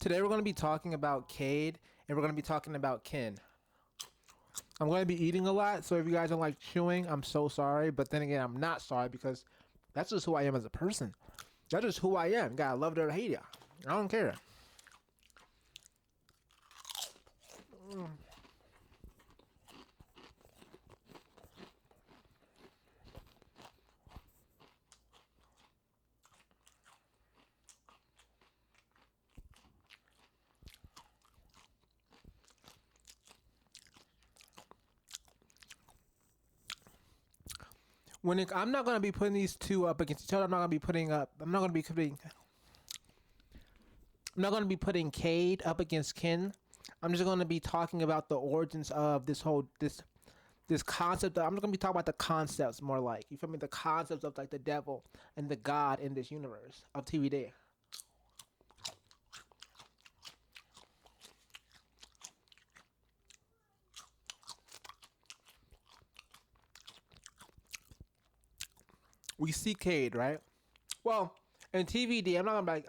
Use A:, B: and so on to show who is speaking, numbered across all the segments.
A: Today we're going to be talking about Cade and we're going to be talking about Ken. I'm going to be eating a lot, so if you guys don't like chewing, I'm so sorry. But then again, I'm not sorry because that's just who I am as a person. That's just who I am. Gotta love it or hate ya. I don't care. I'm not gonna be putting these two up against each other. I'm not gonna be putting up. I'm not gonna be putting. I'm not gonna be putting Cade up against Ken. I'm just gonna be talking about the origins of this concept. I'm just gonna be talking about the concepts more like, you feel me? The concepts of like the devil and the God in this universe of TVD. We see Cade, right? Well, in TVD, I'm not gonna be like,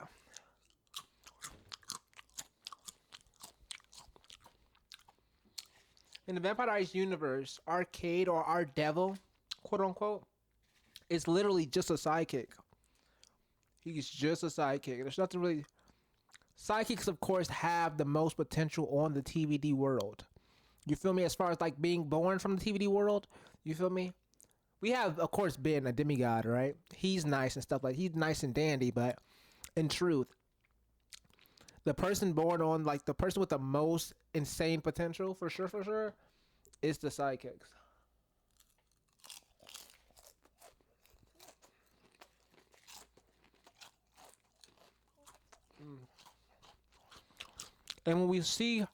A: in the Vampire Diaries universe, our Cade or our devil, quote unquote, is literally just a sidekick. He's just a sidekick. There's nothing really. Sidekicks, of course, have the most potential on the TVD world. You feel me? As far as like being born from the TVD world, you feel me? We have, of course, been a demigod, right? He's nice and stuff like he's nice and dandy, but in truth, the person born on like the person with the most insane potential, for sure, is the sidekicks. And when we see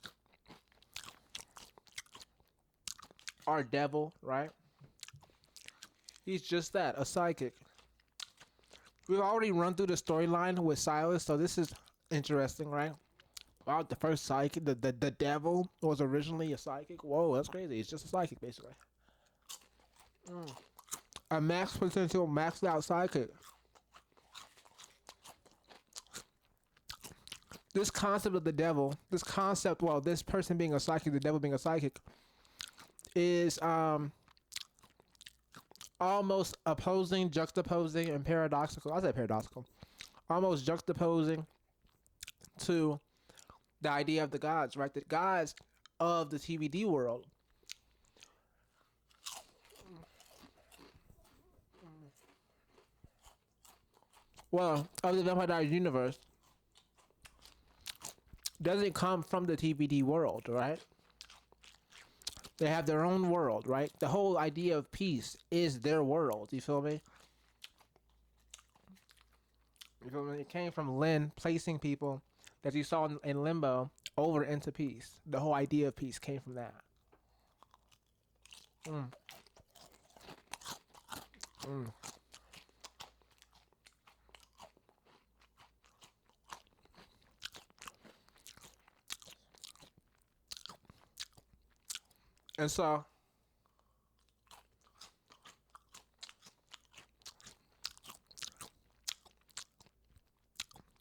A: our devil, right? He's just that, a psychic. We've already run through the storyline with Silas, so this is interesting, right? Wow, the first psychic, the devil was originally a psychic. Whoa, that's crazy. It's just a psychic, basically. A max potential, maxed out psychic. This concept of the devil, this concept, well, this person being a psychic, the devil being a psychic, is almost opposing, juxtaposing, and paradoxical. I said paradoxical. Almost juxtaposing to the idea of the gods, right? The gods of the TVD world. Well, of the Vampire Diaries universe doesn't come from the TVD world, right? They have their own world, right? The whole idea of peace is their world. You feel me? You feel me? It came from Lynn placing people that you saw in limbo over into peace. The whole idea of peace came from that. Mm, mm. And so,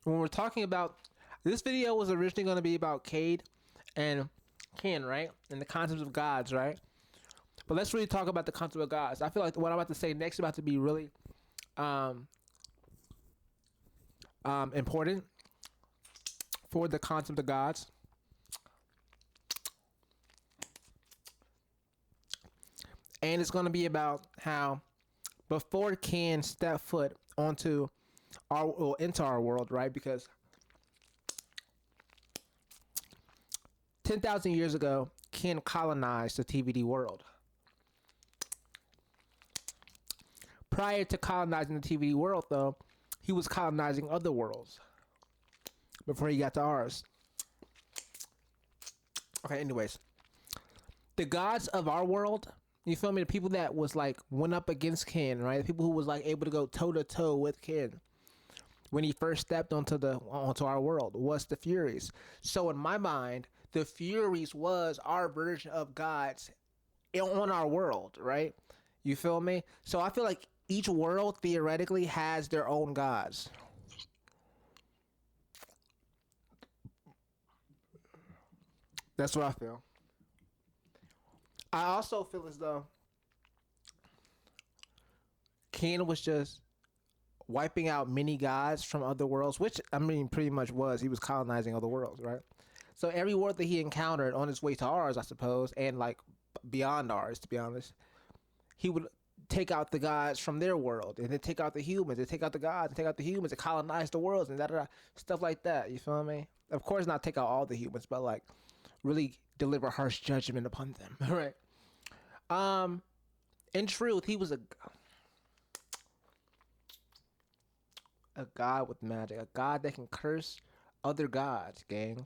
A: when we're talking about this video was originally going to be about Cade and Ken, right? And the concepts of gods, right? But let's really talk about the concept of gods. I feel like what I'm about to say next is about to be really um, important for the concept of gods. And it's going to be about how before Ken stepped foot onto our well, into our world, right? Because 10,000 years ago, Ken colonized the TVD world. Prior to colonizing the TVD world, though, he was colonizing other worlds before he got to ours. Okay, anyways, the gods of our world, you feel me? The people that was like went up against Ken, right? The people who was like able to go toe to toe with Ken when he first stepped onto our world was the Furies. So in my mind, the Furies was our version of gods on our world, right? You feel me? So I feel like each world theoretically has their own gods. That's what I feel. I also feel as though Cain was just wiping out many gods from other worlds, which I mean, pretty much was. He was colonizing other worlds, right? So every world that he encountered on his way to ours, I suppose, and like beyond ours, to be honest, he would take out the gods from their world, and then take out the humans, and take out the gods, and take out the humans, and colonize the worlds, and da da da, stuff like that. You feel me? Of course, not take out all the humans, but like really deliver harsh judgment upon them, right? Um, in truth, he was a god with magic, a god that can curse other gods, gang.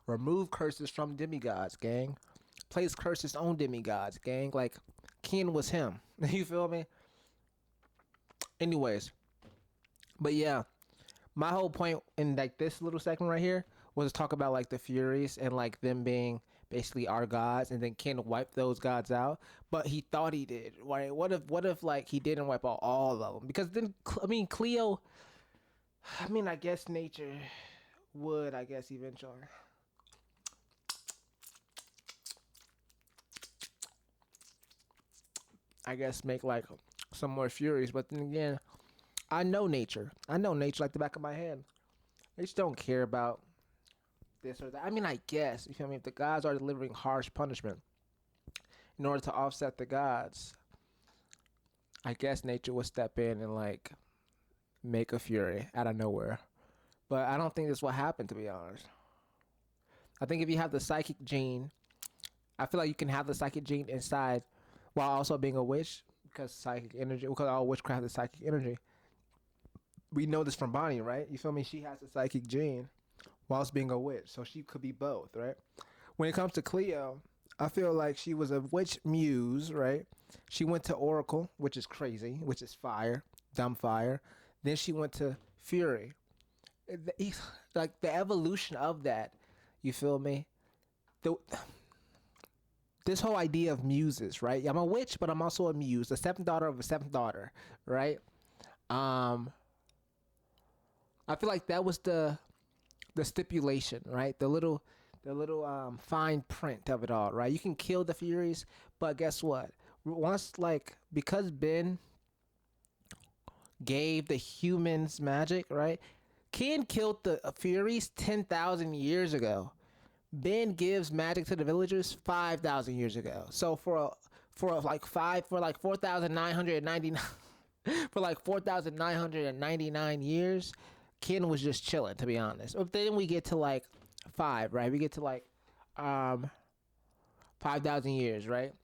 A: Remove curses from demigods, gang. Place curses on demigods, gang. Like, Ken was him. You feel me? Anyways, but yeah, my whole point in like this little segment right here was to talk about like the Furies and like them being basically our gods, and then Ken wiped those gods out. But he thought he did, right? What if like he didn't wipe out all of them? Because then I mean Cleo. I mean, I guess nature would, I guess, eventually. I guess make like some more Furies. But then again, I know nature. I know nature like the back of my hand. They just don't care about this or that. I mean, I guess, you feel me? If the gods are delivering harsh punishment in order to offset the gods, I guess nature would step in and like make a Fury out of nowhere. But I don't think that's what happened, to be honest. I think if you have the psychic gene, I feel like you can have the psychic gene inside while also being a witch, because psychic energy, because all witchcraft is psychic energy. We know this from Bonnie, right? You feel me? She has a psychic gene whilst being a witch, so she could be both, right? When it comes to Cleo, I feel like she was a witch muse, right? She went to Oracle, which is crazy, which is fire, dumb fire. Then she went to Fury. Like the evolution of that, you feel me? The this whole idea of muses, right? I'm a witch, but I'm also a muse, the seventh daughter of a seventh daughter, right? Um, I feel like that was the stipulation, right? The little fine print of it all, right? You can kill the Furies, but guess what? Once like because Ben gave the humans magic, right? Ken killed the Furies 10,000 years ago. Ben gives magic to the villagers 5,000 years ago. So for like 4,999 for like 4,999 years, Ken was just chilling, to be honest. But then we get to like five, right? We get to like um 5,000 years, right?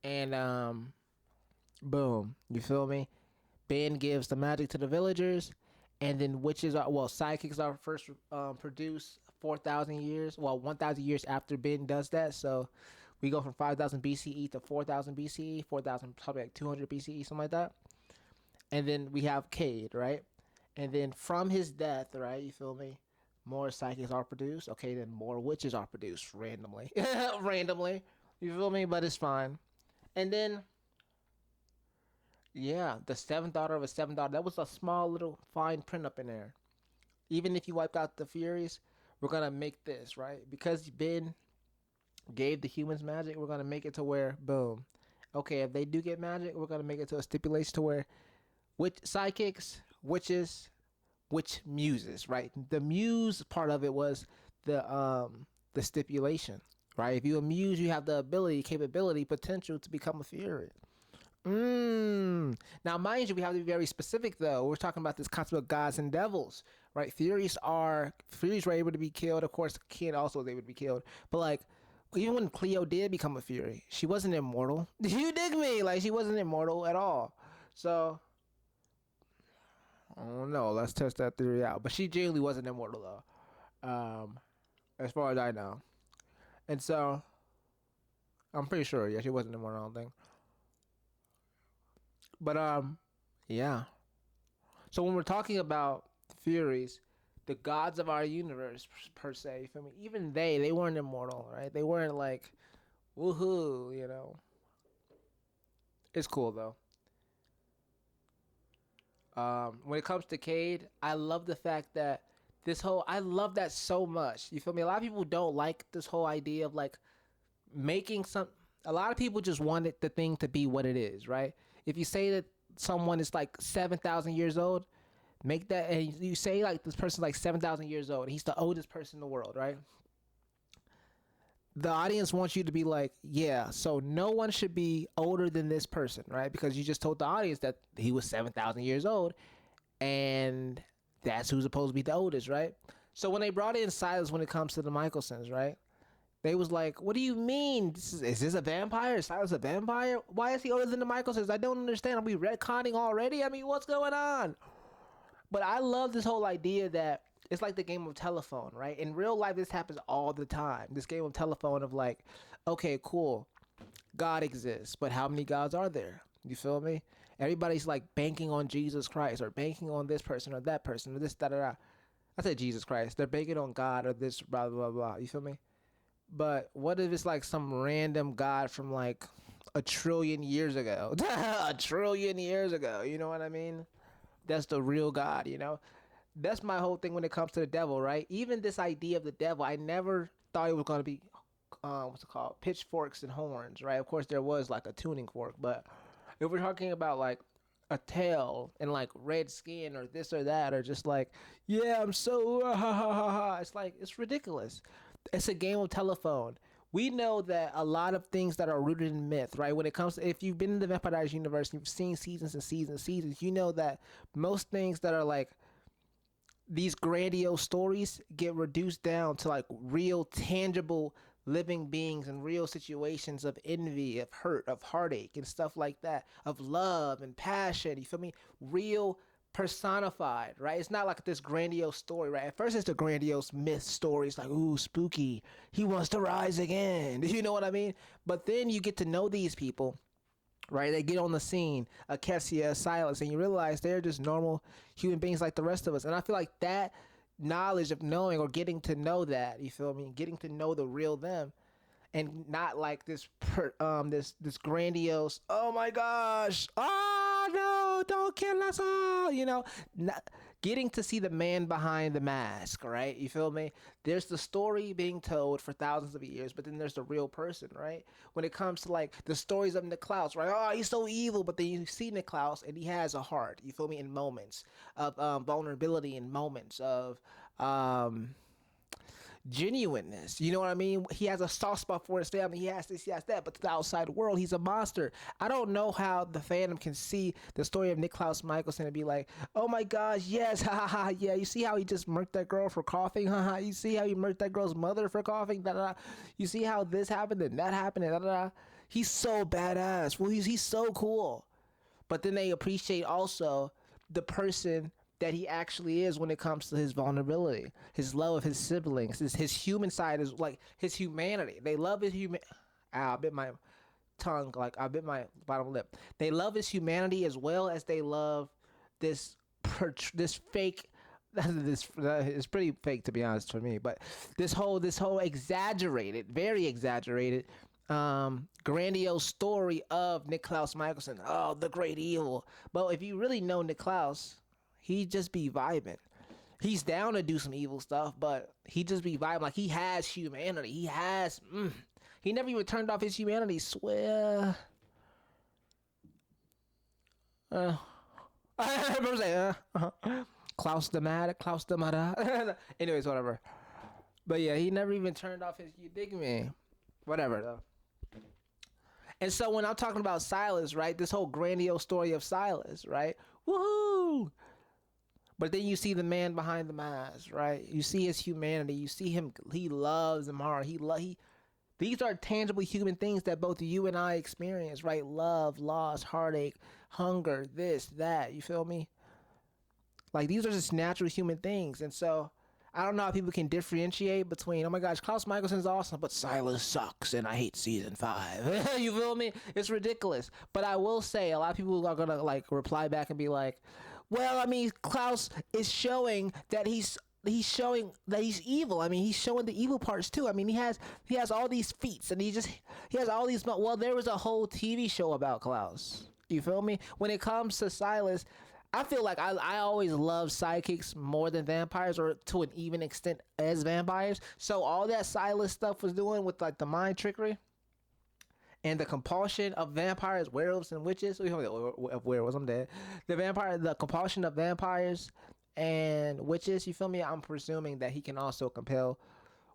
A: And boom, you feel me? Ben gives the magic to the villagers, and then witches are psychics are first produced 4,000 years, 1,000 years after Ben does that. So we go from 5,000 BCE to 4,000 BCE, 4,000 probably like 200 BCE, something like that. And then we have Cade, right? And then from his death, right? You feel me? More psychics are produced. Okay, then more witches are produced randomly, randomly. You feel me? But it's fine. And then yeah, the seventh daughter of a seventh daughter. That was a small little fine print up in there. Even if you wiped out the Furies, we're gonna make this right because Ben gave the humans magic. We're gonna make it to where boom. Okay, if they do get magic, we're gonna make it to a stipulation to where witch psychics, witches, witch muses, right? The muse part of it was the stipulation, right? If you a muse, you have the ability, capability, potential to become a fury. Now, mind you, we have to be very specific, though. We're talking about this concept of gods and devils, right? Furies were able to be killed. Of course, Kid also was able to be killed. But like, even when Cleo did become a Fury, she wasn't immortal. You dig me? Like, she wasn't immortal at all. So I don't know. Let's test that theory out. But she genuinely wasn't immortal, though, as far as I know. And so I'm pretty sure, yeah, she wasn't immortal. I don't think. But yeah. So when we're talking about Furies, the gods of our universe per se, you feel me? Even they weren't immortal, right? They weren't like woohoo, you know. It's cool though. When it comes to Cade, I love the fact that This whole I love that so much. You feel me? A lot of people don't like this whole idea of like making some. A lot of people just want the thing to be what it is, right? If you say that someone is like 7,000 years old, make that, and you say like this person's like 7,000 years old, and he's the oldest person in the world, right? The audience wants you to be like, yeah, so no one should be older than this person, right? Because you just told the audience that he was 7,000 years old, and that's who's supposed to be the oldest, right? So when they brought in Silas when it comes to the Michaelsons, right? They was like, "What do you mean? Is this a vampire? Is Silas a vampire? Why is he older than the Michaelsons? I don't understand. Are we retconning already? I mean, what's going on?" But I love this whole idea that it's like the game of telephone, right? In real life, this happens all the time. This game of telephone of like, okay, cool, God exists, but how many gods are there? You feel me? Everybody's like banking on Jesus Christ or banking on this person or that person or this da da da. I said Jesus Christ. They're banking on God or this blah blah blah. You feel me? But what if it's like some random god from like a trillion years ago? A trillion years ago. You know what I mean? That's the real God, you know? That's my whole thing when it comes to the devil, right? Even this idea of the devil, I never thought it was going to be, what's it called? Pitchforks and horns, right? Of course, there was like a tuning fork, but if we're talking about like a tail and like red skin or this or that, or just like, yeah, I'm so, ha ha ha ha. It's like, it's ridiculous. It's a game of telephone. We know that a lot of things that are rooted in myth, right? When it comes to, if you've been in the Vampire Diaries universe and you've seen seasons and seasons and seasons, you know that most things that are like these grandiose stories get reduced down to like real, tangible, living beings and real situations of envy, of hurt, of heartache, and stuff like that, of love and passion. You feel me? Real personified, right? It's not like this grandiose story, right? At first, it's the grandiose myth stories, like, ooh, spooky. He wants to rise again. You know what I mean? But then you get to know these people, right? They get on the scene, Acacia, Silas, and you realize they're just normal human beings like the rest of us. And I feel like that knowledge of knowing or getting to know that, you feel me? Getting to know the real them, and not like this grandiose, oh my gosh, oh no, don't kill us all, you know, not, getting to see the man behind the mask, right? You feel me? There's the story being told for thousands of years, but then there's the real person, right? When it comes to like the stories of Niklaus, right? Oh, he's so evil, but then you see Niklaus and he has a heart, you feel me? In moments of vulnerability, in moments of um genuineness. You know what I mean? He has a soft spot for his family. He has this, he has that. But to the outside world, he's a monster. I don't know how the fandom can see the story of Niklaus Michelson and be like, oh my gosh, yes, ha ha ha, yeah. You see how he just murked that girl for coughing? Ha ha. You see how he murked that girl's mother for coughing? Da da. You see how this happened and that happened and da da. He's so badass. Well, he's so cool. But then they appreciate also the person that he actually is when it comes to his vulnerability, his love of his siblings, his human side is like his humanity. They love his human. I bit my tongue, like I bit my bottom lip. They love his humanity as well as they love this this fake. This is pretty fake to be honest for me, but this whole exaggerated, very exaggerated, grandiose story of Niklaus Michelson. Oh, the great evil. But if you really know Niklaus, he just be vibing. He's down to do some evil stuff, but he just be vibing. Like he has humanity. He has. He never even turned off his humanity. Swear. I remember saying, Klaus the Mad, Klaus the Mad. Anyways, whatever. But yeah, he never even turned off his. You dig me? Whatever though. And so when I'm talking about Silas, right, this whole grandiose story of Silas, right, woohoo! But then you see the man behind the mask, right? You see his humanity. You see him. He loves them hard. He. These are tangible human things that both you and I experience, right? Love, loss, heartache, hunger, this, that. You feel me? Like these are just natural human things, and so I don't know how people can differentiate between, oh my gosh, Klaus Michelson's awesome, but Silas sucks and I hate season 5. You feel me? It's ridiculous. But I will say a lot of people are gonna like reply back and be like, well, I mean, Klaus is showing that he's showing that he's evil. I mean, he's showing the evil parts too. I mean, he has all these feats and he has all these. Well, there was a whole TV show about Klaus. You feel me? When it comes to Silas, I feel like I always love sidekicks more than vampires, or to an even extent as vampires. So all that Silas stuff was doing with like the mind trickery and the compulsion of vampires, werewolves, and witches. Of werewolves, I'm dead. The compulsion of vampires and witches. You feel me? I'm presuming that he can also compel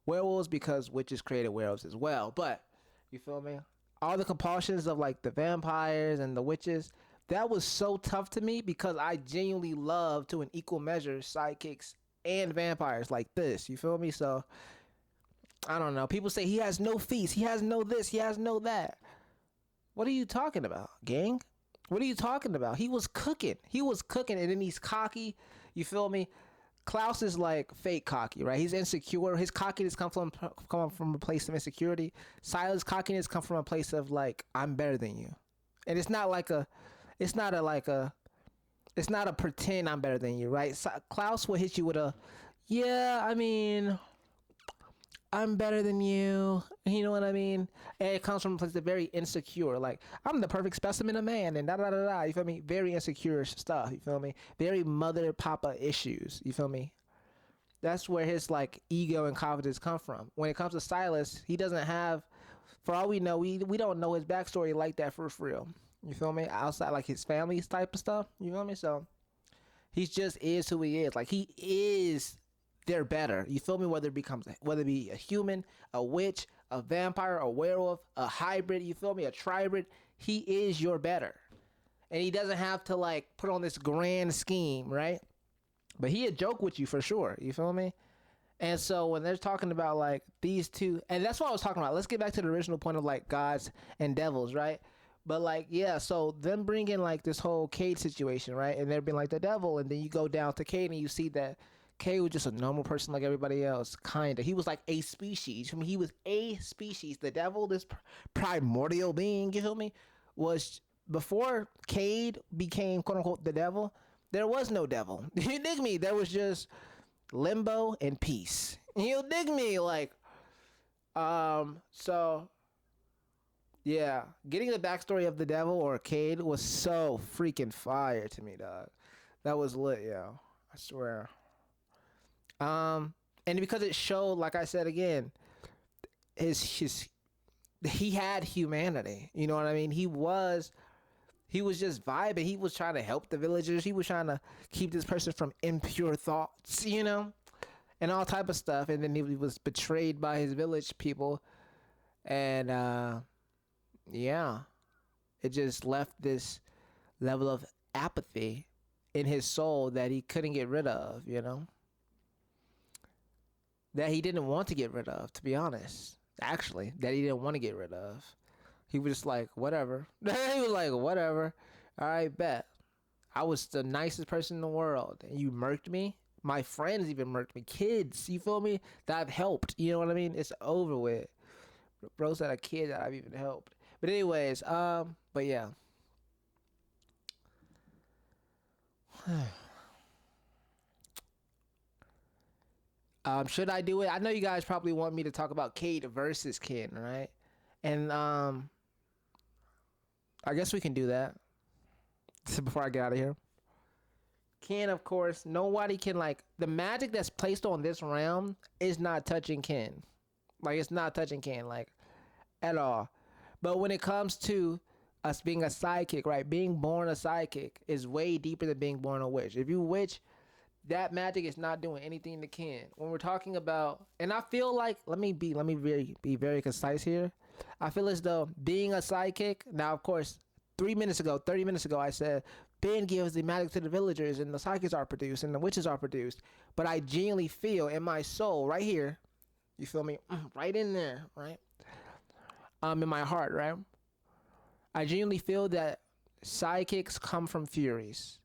A: werewolves because witches created werewolves as well. But you feel me? All the compulsions of like the vampires and the witches. That was so tough to me because I genuinely love to an equal measure sidekicks and vampires like this. You feel me? So I don't know. People say he has no feats, he has no this, he has no that. What are you talking about, gang? What are you talking about? He was cooking. He was cooking, and then he's cocky. You feel me? Klaus is like fake cocky, right? He's insecure. His cockiness come from a place of insecurity. Silas' cockiness come from a place of like I'm better than you, and it's not a like a, it's not a pretend I'm better than you, right? Klaus will hit you with a, yeah, I mean, I'm better than you. You know what I mean? And it comes from a place that's very insecure. Like, I'm the perfect specimen of man and da da da da. You feel me? Very insecure stuff. You feel me? Very mother papa issues. You feel me? That's where his like ego and confidence come from. When it comes to Silas, he doesn't have, for all we know, we don't know his backstory like that for real. You feel me? Outside like his family type of stuff. You feel me? So he just is who he is. Like he is, they're better. You feel me? Whether it be a human, a witch, a vampire, a werewolf, a hybrid, you feel me? A tribrid, he is your better. And he doesn't have to like put on this grand scheme, right? But he a joke with you for sure. You feel me? And so when they're talking about like these two, and that's what I was talking about. Let's get back to the original point of like gods and devils, right? But like, yeah, so them bringing like this whole Cade situation, right? And they're being like the devil, and then you go down to Cade and you see that Cade was just a normal person like everybody else, kinda. He was like a species. I mean, he was a species. The devil, this primordial being, you feel me, was before Cade became quote unquote the devil. There was no devil. You dig me? There was just limbo and peace. You dig me? Like, so yeah, getting the backstory of the devil or Cade was so freaking fire to me, dog. That was lit, yo. I swear. Um, and because it showed, like I said again, his he had humanity. You know what I mean? He was just vibing. He was trying to help the villagers. He was trying to keep this person from impure thoughts, and all type of stuff. And then he was betrayed by his village people, and yeah, it just left this level of apathy in his soul that he couldn't get rid of. That he didn't want to get rid of, to be honest. Actually, that he didn't want to get rid of. He was just like, whatever. He was like, whatever. All right, bet. I was the nicest person in the world, and you murked me. My friends even murked me. Kids, you feel me? That I've helped. You know what I mean? It's over with. Bro's had a kid that I've even helped. But anyways, but yeah. Should I do it? I know you guys probably want me to talk about Cade versus Ken, right? And I guess we can do that before I get out of here. Ken, of course, nobody can like the magic that's placed on this realm is not touching Ken. Like it's not touching Ken, like at all. But when it comes to us being a sidekick, right? Being born a sidekick is way deeper than being born a witch. If you witch, that magic is not doing anything to Ken. When we're talking about, and I feel like be very concise here. I feel as though being a sidekick. Now, of course, 3 minutes ago, 30 minutes ago, I said Ben gives the magic to the villagers, and the sidekicks are produced, and the witches are produced. But I genuinely feel in my soul, right here, you feel me, right in there, right, in my heart, right. I genuinely feel that sidekicks come from Furies.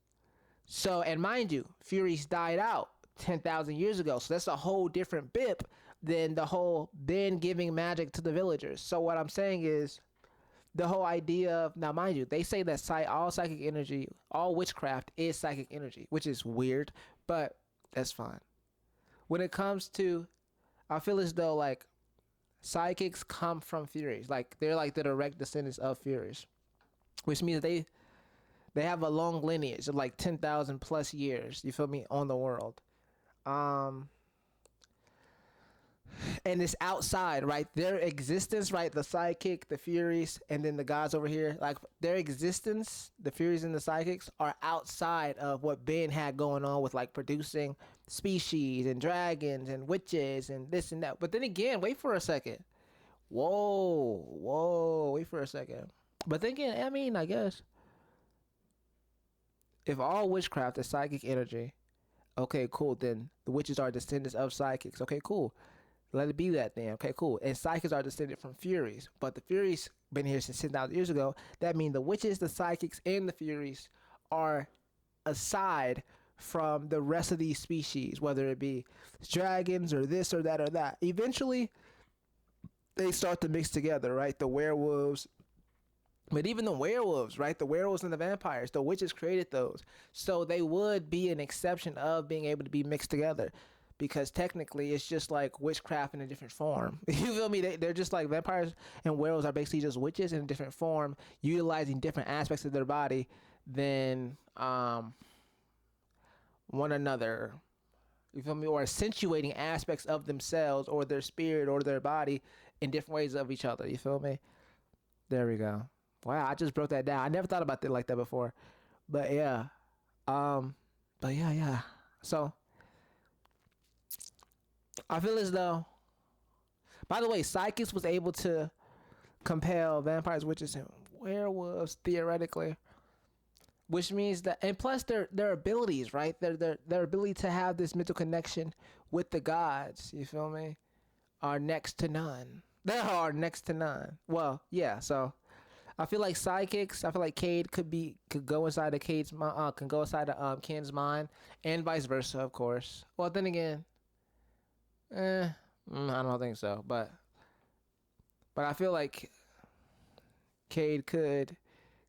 A: So, and mind you, Furies died out 10,000 years ago. So that's a whole different bip than the whole Ben giving magic to the villagers. So what I'm saying is the whole idea of, now mind you, they say that all psychic energy, all witchcraft is psychic energy, which is weird, but that's fine. When it comes to, I feel as though like psychics come from Furies. Like they're like the direct descendants of Furies, which means They have a long lineage of like 10,000 plus years. You feel me? On the world. Um, and it's outside, right? Their existence, right? The sidekick, the Furies, and then the gods over here, like their existence, the Furies and the sidekicks are outside of what Ben had going on with like producing species and dragons and witches and this and that. But then again, wait for a second. Whoa, wait for a second. But then again, I mean, I guess if all witchcraft is psychic energy, okay, cool. Then the witches are descendants of psychics. Okay, cool. Let it be that then. Okay, cool. And psychics are descended from Furies, but the Furies been here since 10,000 years ago. That means the witches, the psychics, and the Furies are aside from the rest of these species, whether it be dragons or this or that or that. Eventually, they start to mix together, right? The werewolves, but even the werewolves, right? The werewolves and the vampires, the witches created those. So they would be an exception of being able to be mixed together. Because technically, it's just like witchcraft in a different form. You feel me? They're just like vampires and werewolves are basically just witches in a different form, utilizing different aspects of their body than one another. You feel me? Or accentuating aspects of themselves or their spirit or their body in different ways of each other. You feel me? There we go. Wow, I just broke that down. I never thought about it like that before. But yeah. Um but yeah. So I feel as though, by the way, psychics was able to compel vampires, witches, and werewolves theoretically, which means that, and plus their abilities, right? Their ability to have this mental connection with the gods. You feel me? Are next to none. They are next to none. Well, yeah. So I feel like psychics. I feel like Cade could go inside of can go inside of Ken's mind, and vice versa, of course. Well, then again, eh, I don't think so. But I feel like Cade could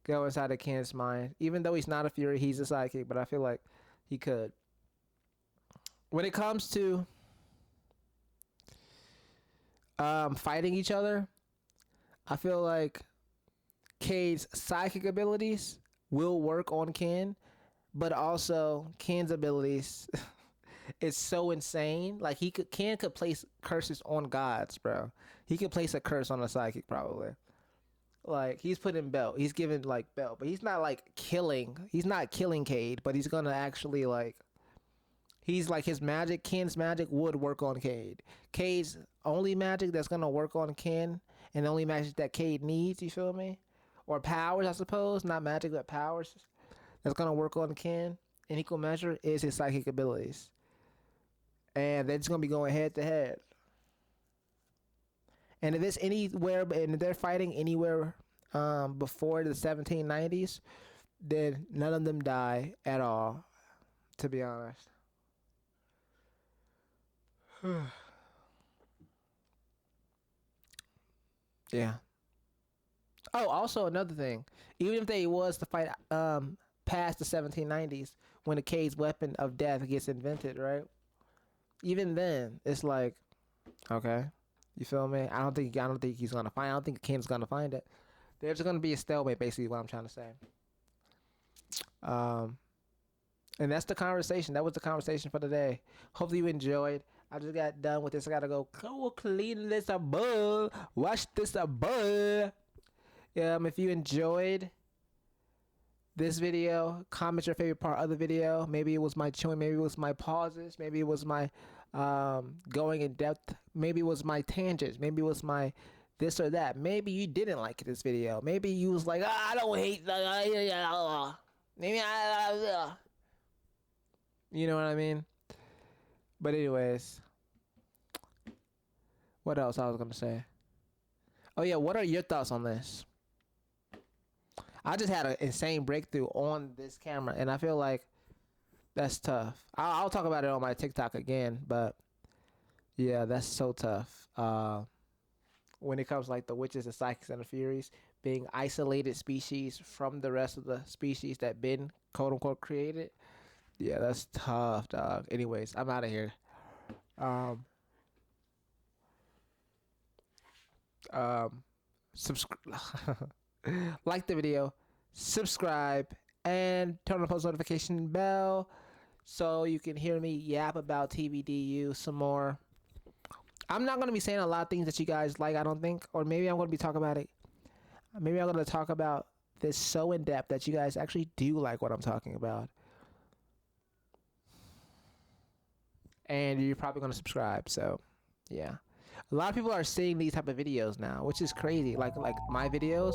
A: go inside of Ken's mind, even though he's not a Fury. He's a psychic, but I feel like he could. When it comes to fighting each other, I feel like Cade's psychic abilities will work on Ken, but also Ken's abilities is so insane. Like Ken could place curses on gods, bro. He could place a curse on a psychic probably. Like he's putting belt. He's giving like belt, but he's not like killing. He's not killing Cade, but he's gonna actually like. He's like his magic. Ken's magic would work on Cade. Cade's only magic that's gonna work on Ken, and the only magic that Cade needs. You feel me? Or powers, I suppose. Not magic, but powers. That's gonna work on Ken in equal measure is his psychic abilities, and they're just gonna be going head to head. And if it's anywhere, and if they're fighting anywhere before the 1790s, then none of them die at all. To be honest. Yeah. Oh, also another thing. Even if they was to fight past the 1790s, when the Cade's weapon of death gets invented, right? Even then, it's like, okay, you feel me? I don't think he's gonna find. I don't think Ken's gonna find it. There's gonna be a stalemate, basically, what I'm trying to say. Um, and that's the conversation. That was the conversation for today. Hopefully you enjoyed. I just got done with this. I gotta go clean this up, wash this up. If you enjoyed this video, comment your favorite part of the video. Maybe it was my chewing, maybe it was my pauses, maybe it was my going in depth, maybe it was my tangents, maybe it was my this or that. Maybe you didn't like this video. Maybe you was like, I don't hate maybe you know what I mean? But anyways, what else I was gonna say? Oh yeah, what are your thoughts on this? I just had an insane breakthrough on this camera, and I feel like that's tough. I'll talk about it on my TikTok again, but yeah, that's so tough. When it comes like the witches, the psychics, and the furies being isolated species from the rest of the species that been quote unquote created. Yeah, that's tough, dog. Anyways, I'm out of here. Um, um, subscribe, like the video, subscribe, and turn on the post notification bell so you can hear me yap about tvdu some more. I'm not gonna be saying a lot of things that you guys like, I don't think, or maybe I'm gonna be talking about it. Maybe I'm gonna talk about this so in depth that you guys actually do like what I'm talking about, and you're probably gonna subscribe. So, yeah, a lot of people are seeing these type of videos now, which is crazy. Like my videos.